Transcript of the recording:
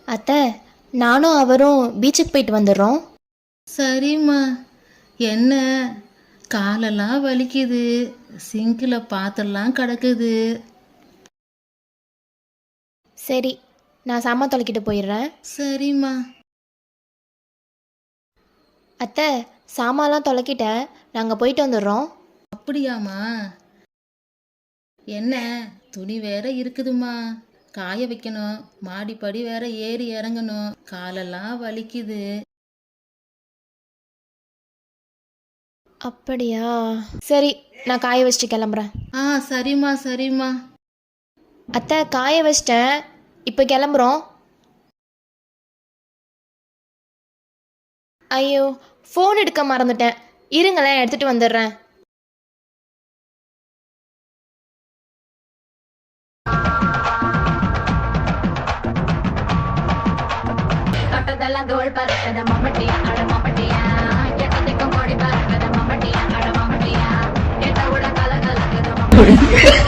அத்தை, நானும் அவரும் பீச்சுக்கு போயிட்டு வந்துடுறோம். சரிம்மா. என்ன, காலெல்லாம் வலிக்குது, சிங்கில் பாத்திரம்லாம் கிடக்குது. சரி, நான் சாமான் தொலைக்கிட்டு போயிடுறேன். சரிம்மா. அத்தை, சாமான்லாம் தொலைக்கிட்டேன், நாங்கள் போயிட்டு வந்துடுறோம். அப்படியாம்மா? என்ன, துணி வேற இருக்குதுமா, காய வைக்கணும், மாடிப்படி வேற ஏறி இறங்கணும், காலெல்லாம் வலிக்குது. அப்படியா? சரி, நான் காய வச்சுட்டு கிளம்புறேன். சரிம்மா சரிம்மா. அத்தை, காய வச்சிட்டேன், இப்போ கிளம்புறோம். ஐயோ, ஃபோன் எடுக்க மறந்துட்டேன், இருங்களேன், எடுத்துகிட்டு வந்துடுறேன். தொட்டதெல்லாம் தோல் பறக்குது மம்மட்டியா அட மம்மட்டியா, கெட்டதுக்கும் கொடி பறக்குது மம்மட்டியா அட மம்மட்டியா, கெட்ட உட கலகலக்குது மம்மட்டியா.